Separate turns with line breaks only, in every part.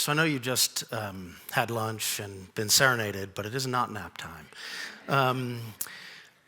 So I know you just had lunch and been serenaded, but it is not nap time.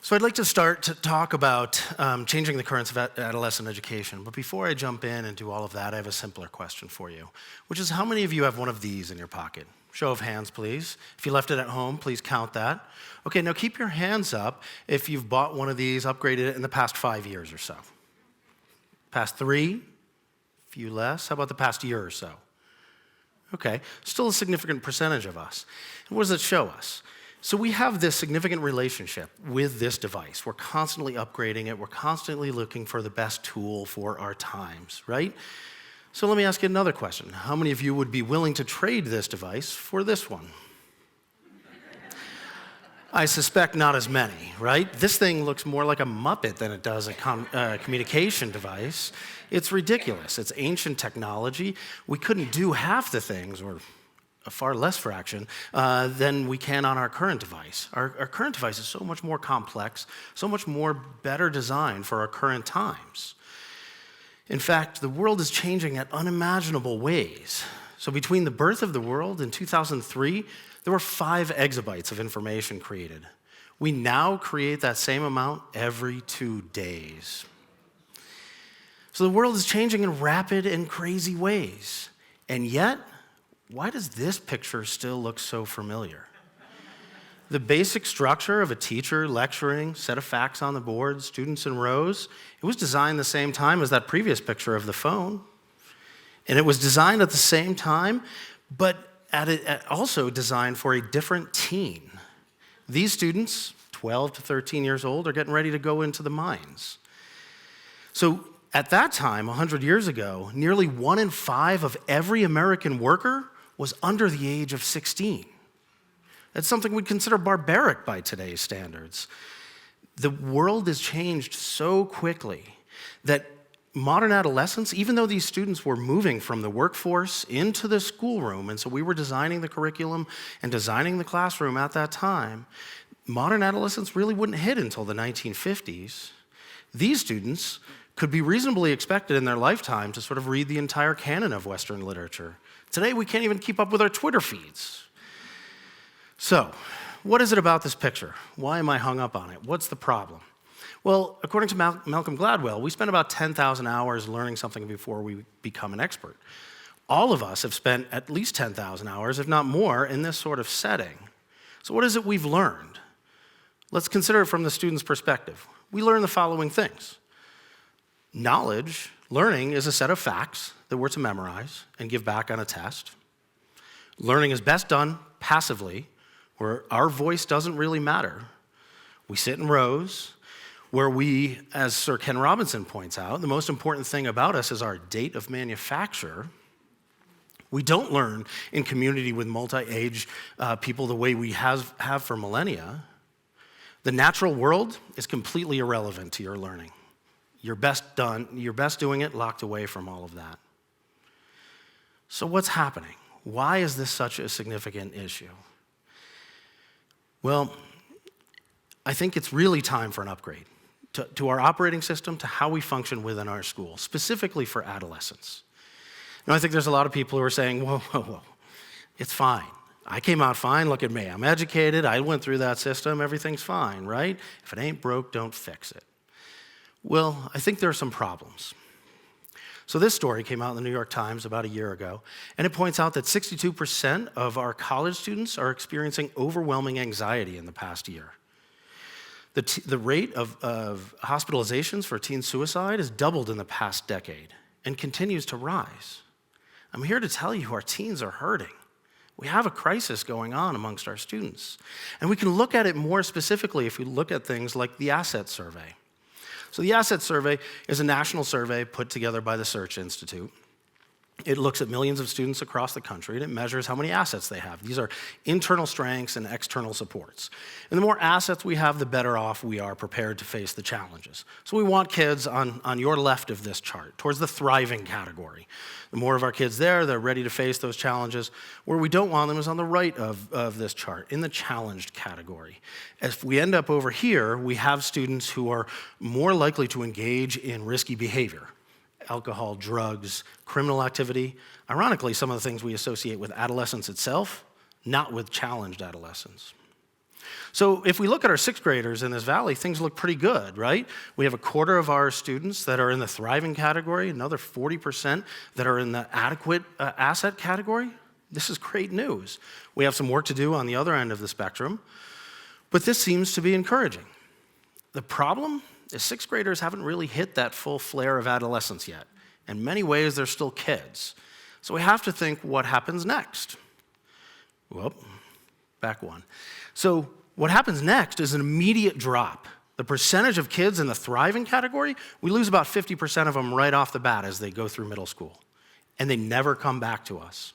So I'd like to start to talk about changing the currents of adolescent education. But before I jump in and do all of that, I have a simpler question for you, which is how many of you have one of these in your pocket? Show of hands, please. If you left it at home, please count that. Okay, now keep your hands up if you've bought one of these, upgraded it in the past 5 years or so. Past 3, a few less. How about the past year or so? Okay, still a significant percentage of us. And what does it show us? So we have this significant relationship with this device. We're constantly upgrading it. We're constantly looking for the best tool for our times, right? So let me ask you another question. How many of you would be willing to trade this device for this one? I suspect not as many, right? This thing looks more like a Muppet than it does a communication device. It's ridiculous. It's ancient technology. We couldn't do half the things, or a far less fraction, than we can on our current device. Our current device is so much more complex, so much more better designed for our current times. In fact, the world is changing at unimaginable ways. So between the birth of the world in 2003, there were 5 exabytes of information created. We now create that same amount every 2 days. So the world is changing in rapid and crazy ways. And yet, why does this picture still look so familiar? The basic structure of a teacher lecturing, set of facts on the board, students in rows, it was designed the same time as that previous picture of the phone. And it was designed at the same time, but also designed for a different teen. These students, 12 to 13 years old, are getting ready to go into the mines. So at that time, 100 years ago, nearly 1 in 5 of every American worker was under the age of 16. That's something we'd consider barbaric by today's standards. The world has changed so quickly that modern adolescents, even though these students were moving from the workforce into the schoolroom, and so we were designing the curriculum and designing the classroom at that time, modern adolescents really wouldn't hit until the 1950s. These students could be reasonably expected in their lifetime to sort of read the entire canon of Western literature. Today, we can't even keep up with our Twitter feeds. So, what is it about this picture? Why am I hung up on it? What's the problem? Well, according to Malcolm Gladwell, we spend about 10,000 hours learning something before we become an expert. All of us have spent at least 10,000 hours, if not more, in this sort of setting. So what is it we've learned? Let's consider it from the student's perspective. We learn the following things. Knowledge, learning, is a set of facts that we're to memorize and give back on a test. Learning is best done passively, where our voice doesn't really matter. We sit in rows where we, as Sir Ken Robinson points out, the most important thing about us is our date of manufacture. We don't learn in community with multi-age people the way we have for millennia. The natural world is completely irrelevant to your learning. You're best doing it locked away from all of that. So what's happening? Why is this such a significant issue? Well, I think it's really time for an upgrade to our operating system, to how we function within our school, specifically for adolescents. Now, I think there's a lot of people who are saying, whoa, it's fine. I came out fine, look at me. I'm educated, I went through that system, everything's fine, right? If it ain't broke, don't fix it. Well, I think there are some problems. So this story came out in the New York Times about a year ago, and it points out that 62% of our college students are experiencing overwhelming anxiety in the past year. The rate of hospitalizations for teen suicide has doubled in the past decade and continues to rise. I'm here to tell you our teens are hurting. We have a crisis going on amongst our students. And we can look at it more specifically if we look at things like the Asset Survey. So the Asset Survey is a national survey put together by the Search Institute. It looks at millions of students across the country, and it measures how many assets they have. These are internal strengths and external supports. And the more assets we have, the better off we are prepared to face the challenges. So we want kids on your left of this chart, towards the thriving category. The more of our kids there, they're ready to face those challenges. Where we don't want them is on the right of this chart, in the challenged category. If we end up over here, we have students who are more likely to engage in risky behavior. alcohol, drugs, criminal activity. Ironically, some of the things we associate with adolescence itself, not with challenged adolescents. So if we look at our sixth graders in this valley, things look pretty good, right? We have a quarter of our students that are in the thriving category, another 40% that are in the adequate asset category. This is great news. We have some work to do on the other end of the spectrum, but this seems to be encouraging. The problem is sixth graders haven't really hit that full flare of adolescence yet. In many ways, they're still kids. So we have to think what happens next. Well, back one. So what happens next is an immediate drop. The percentage of kids in the thriving category, we lose about 50% of them right off the bat as they go through middle school. And they never come back to us.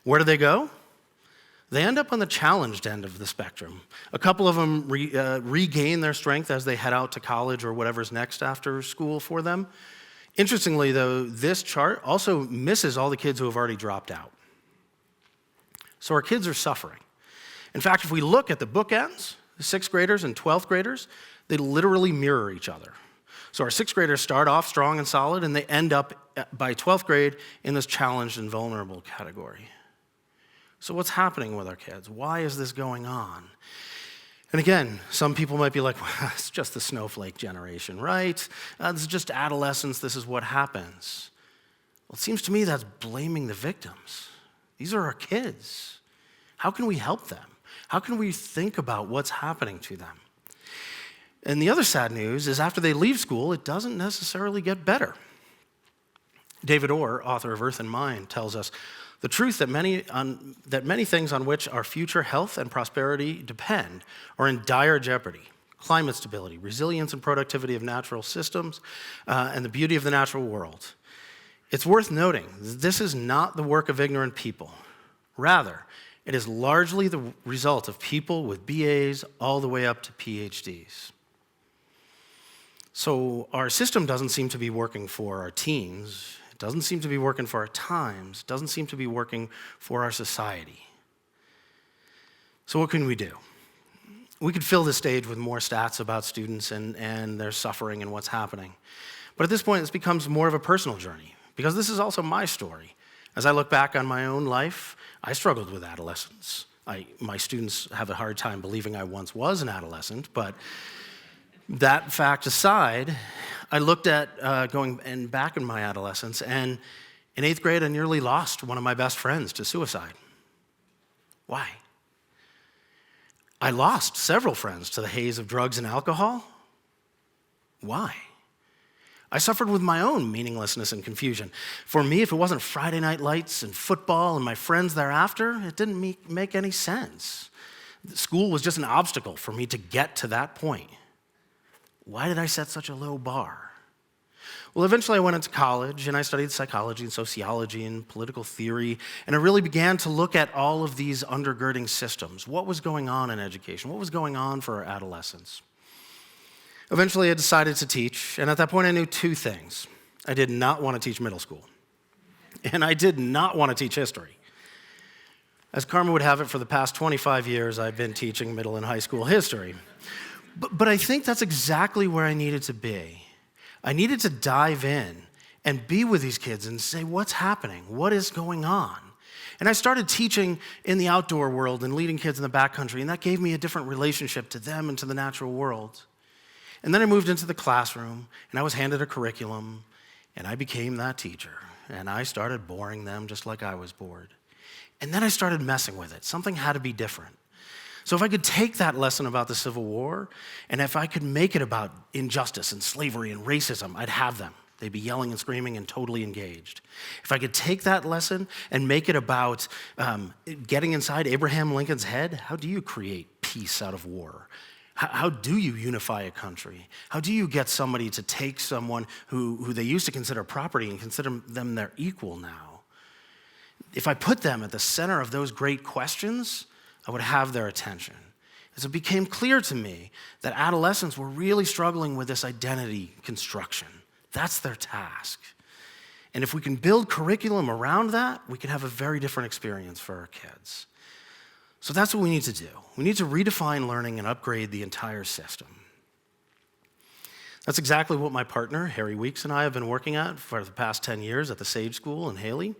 Where do they go? They end up on the challenged end of the spectrum. A couple of them regain their strength as they head out to college or whatever's next after school for them. Interestingly, though, this chart also misses all the kids who have already dropped out. So our kids are suffering. In fact, if we look at the bookends, the sixth graders and 12th graders, they literally mirror each other. So our sixth graders start off strong and solid, and they end up by 12th grade in this challenged and vulnerable category. So what's happening with our kids? Why is this going on? And again, some people might be like, well, it's just the snowflake generation, right? This is just adolescence. This is what happens. Well, it seems to me that's blaming the victims. These are our kids. How can we help them? How can we think about what's happening to them? And the other sad news is after they leave school, it doesn't necessarily get better. David Orr, author of Earth and Mind, tells us, the truth that many things on which our future health and prosperity depend are in dire jeopardy. Climate stability, resilience and productivity of natural systems, and the beauty of the natural world. It's worth noting that this is not the work of ignorant people. Rather, it is largely the result of people with BAs all the way up to PhDs. So our system doesn't seem to be working for our teens. It doesn't seem to be working for our times. It doesn't seem to be working for our society. So what can we do? We could fill the stage with more stats about students and their suffering and what's happening. But at this point, this becomes more of a personal journey, because this is also my story. As I look back on my own life, I struggled with adolescence. My students have a hard time believing I once was an adolescent, but that fact aside, I looked at going back in my adolescence, and in 8th grade, I nearly lost one of my best friends to suicide. Why? I lost several friends to the haze of drugs and alcohol. Why? I suffered with my own meaninglessness and confusion. For me, if it wasn't Friday night lights and football and my friends thereafter, it didn't make any sense. School was just an obstacle for me to get to that point. Why did I set such a low bar? Well, eventually I went into college and I studied psychology and sociology and political theory, and I really began to look at all of these undergirding systems. What was going on in education? What was going on for our adolescents? Eventually I decided to teach, and at that point I knew two things. I did not want to teach middle school, and I did not want to teach history. As karma would have it, for the past 25 years I've been teaching middle and high school history. But I think that's exactly where I needed to be. I needed to dive in and be with these kids and say, what's happening? What is going on? And I started teaching in the outdoor world and leading kids in the backcountry, and that gave me a different relationship to them and to the natural world. And then I moved into the classroom, and I was handed a curriculum, and I became that teacher. And I started boring them just like I was bored. And then I started messing with it. Something had to be different. So if I could take that lesson about the Civil War, and if I could make it about injustice and slavery and racism, I'd have them. They'd be yelling and screaming and totally engaged. If I could take that lesson and make it about getting inside Abraham Lincoln's head, how do you create peace out of war? How do you unify a country? How do you get somebody to take someone who they used to consider property and consider them their equal now? If I put them at the center of those great questions, I would have their attention. As it became clear to me that adolescents were really struggling with this identity construction. That's their task. And if we can build curriculum around that, we can have a very different experience for our kids. So that's what we need to do. We need to redefine learning and upgrade the entire system. That's exactly what my partner, Harry Weeks, and I have been working at for the past 10 years at the Sage School in Haley.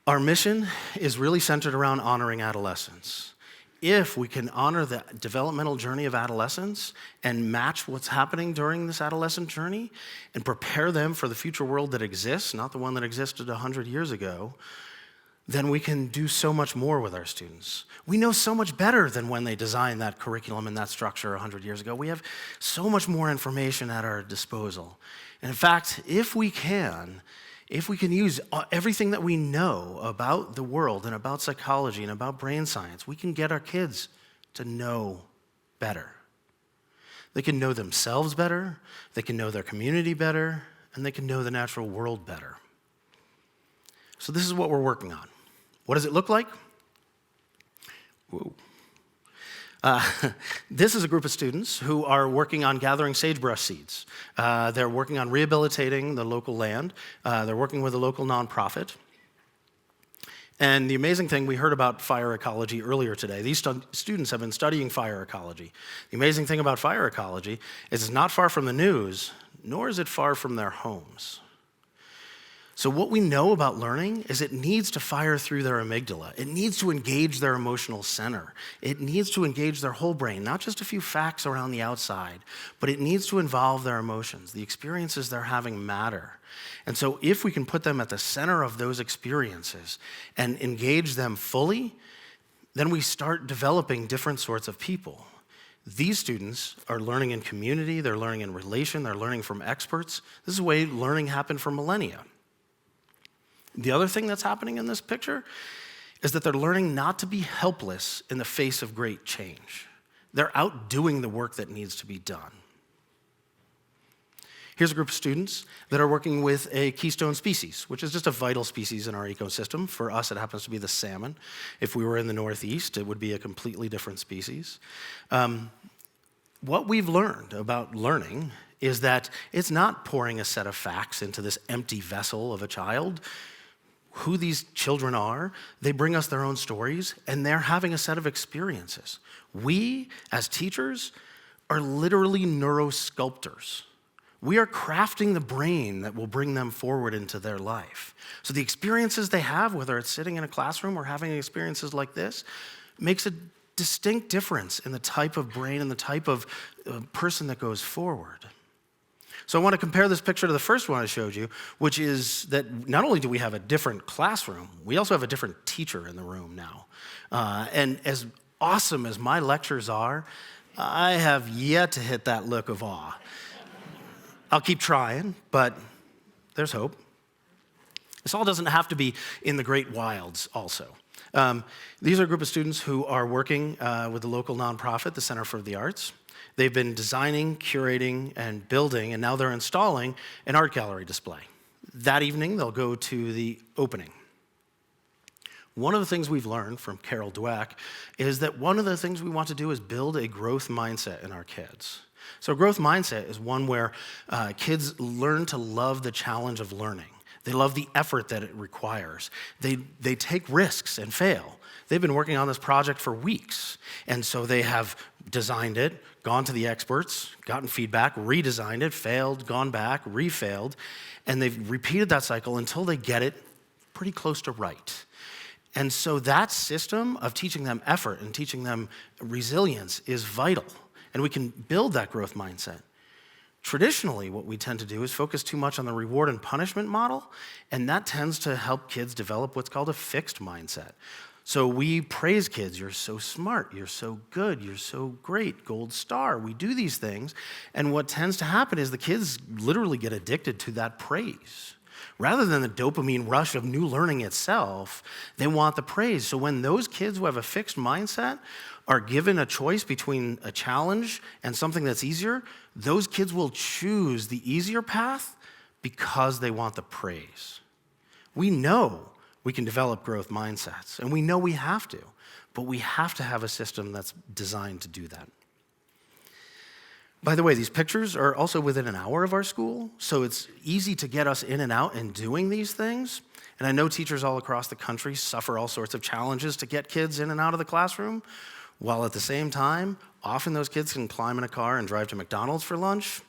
Our mission is really centered around honoring adolescence. If we can honor the developmental journey of adolescence and match what's happening during this adolescent journey and prepare them for the future world that exists, not the one that existed 100 years ago, then we can do so much more with our students. We know so much better than when they designed that curriculum and that structure 100 years ago. We have so much more information at our disposal. And in fact, if we can use everything that we know about the world and about psychology and about brain science, we can get our kids to know better. They can know themselves better, they can know their community better, and they can know the natural world better. So this is what we're working on. What does it look like? Whoa. This is a group of students who are working on gathering sagebrush seeds. They're working on rehabilitating the local land. They're working with a local nonprofit. And the amazing thing, we heard about fire ecology earlier today. These students have been studying fire ecology. The amazing thing about fire ecology is it's not far from the news, nor is it far from their homes. So what we know about learning is it needs to fire through their amygdala. It needs to engage their emotional center. It needs to engage their whole brain, not just a few facts around the outside, but it needs to involve their emotions. The experiences they're having matter. And so if we can put them at the center of those experiences and engage them fully, then we start developing different sorts of people. These students are learning in community, they're learning in relation, they're learning from experts. This is the way learning happened for millennia. The other thing that's happening in this picture is that they're learning not to be helpless in the face of great change. They're out doing the work that needs to be done. Here's a group of students that are working with a keystone species, which is just a vital species in our ecosystem. For us, it happens to be the salmon. If we were in the Northeast, it would be a completely different species. What we've learned about learning is that it's not pouring a set of facts into this empty vessel of a child. Who these children are, they bring us their own stories, and they're having a set of experiences. We, as teachers, are literally neurosculptors. We are crafting the brain that will bring them forward into their life. So the experiences they have, whether it's sitting in a classroom or having experiences like this, makes a distinct difference in the type of brain and the type of person that goes forward. So I want to compare this picture to the first one I showed you, which is that not only do we have a different classroom, we also have a different teacher in the room now. And as awesome as my lectures are, I have yet to hit that look of awe. I'll keep trying, but there's hope. This all doesn't have to be in the great wilds also. These are a group of students who are working with the local nonprofit, the Center for the Arts. They've been designing, curating, and building, and now they're installing an art gallery display. That evening, they'll go to the opening. One of the things we've learned from Carol Dweck is that one of the things we want to do is build a growth mindset in our kids. So a growth mindset is one where kids learn to love the challenge of learning. They love the effort that it requires. They take risks and fail. They've been working on this project for weeks, and so they have designed it, gone to the experts, gotten feedback, redesigned it, failed, gone back, refailed, and they've repeated that cycle until they get it pretty close to right. And so that system of teaching them effort and teaching them resilience is vital, and we can build that growth mindset. Traditionally, what we tend to do is focus too much on the reward and punishment model, and that tends to help kids develop what's called a fixed mindset. So we praise kids, you're so smart, you're so good, you're so great, gold star. We do these things, and what tends to happen is the kids literally get addicted to that praise. Rather than the dopamine rush of new learning itself, they want the praise. So when those kids who have a fixed mindset are given a choice between a challenge and something that's easier, those kids will choose the easier path because they want the praise. We know we can develop growth mindsets, and we know we have to, but we have to have a system that's designed to do that. By the way, these pictures are also within an hour of our school, so it's easy to get us in and out and doing these things. And I know teachers all across the country suffer all sorts of challenges to get kids in and out of the classroom, while at the same time, often those kids can climb in a car and drive to McDonald's for lunch.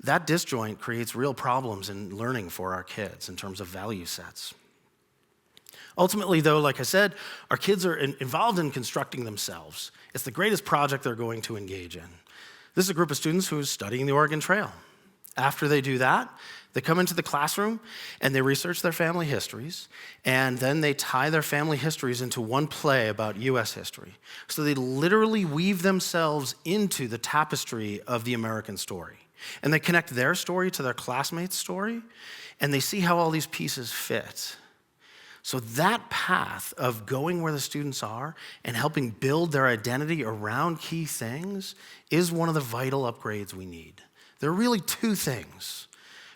that disjoint creates real problems in learning for our kids in terms of value sets. Ultimately, though, like I said, our kids are involved in constructing themselves. It's the greatest project they're going to engage in. This is a group of students who is studying the Oregon Trail. After they do that, they come into the classroom and they research their family histories, and then they tie their family histories into one play about U.S. history. So they literally weave themselves into the tapestry of the American story. And they connect their story to their classmates' story, and they see how all these pieces fit. So that path of going where the students are and helping build their identity around key things is one of the vital upgrades we need. There are really two things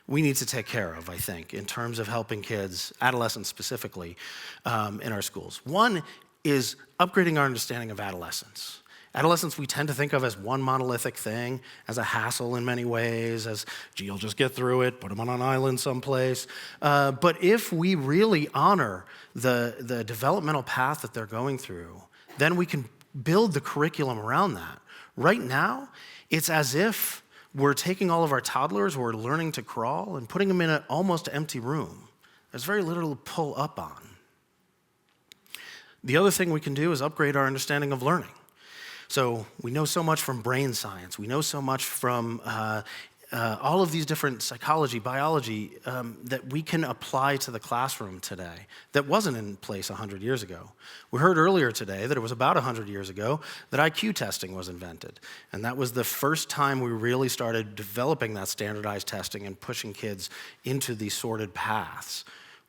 we need to take care of, I think, in terms of helping kids, adolescents specifically, in our schools. One is upgrading our understanding of adolescence. Adolescence we tend to think of as one monolithic thing, as a hassle in many ways, as, gee, you'll just get through it, put them on an island someplace. But if we really honor the developmental path that they're going through, then we can build the curriculum around that. Right now, it's as if we're taking all of our toddlers who are learning to crawl and putting them in an almost empty room. There's very little to pull up on. The other thing we can do is upgrade our understanding of learning. So we know so much from brain science. We know so much from all of these different psychology, biology that we can apply to the classroom today that wasn't in place 100 years ago. We heard earlier today that it was about 100 years ago that IQ testing was invented. And that was the first time we really started developing that standardized testing and pushing kids into these sorted paths.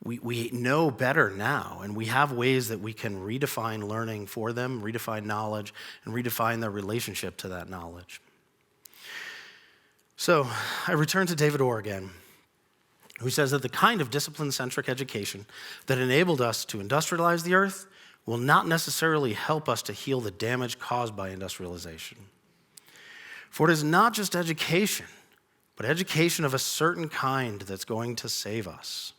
We know better now, and we have ways that we can redefine learning for them, redefine knowledge, and redefine their relationship to that knowledge. So I return to David Orr again, who says that the kind of discipline-centric education that enabled us to industrialize the earth will not necessarily help us to heal the damage caused by industrialization. For it is not just education, but education of a certain kind that's going to save us.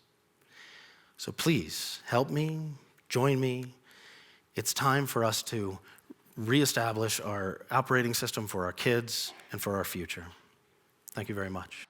So please, help me, join me. It's time for us to reestablish our operating system for our kids and for our future. Thank you very much.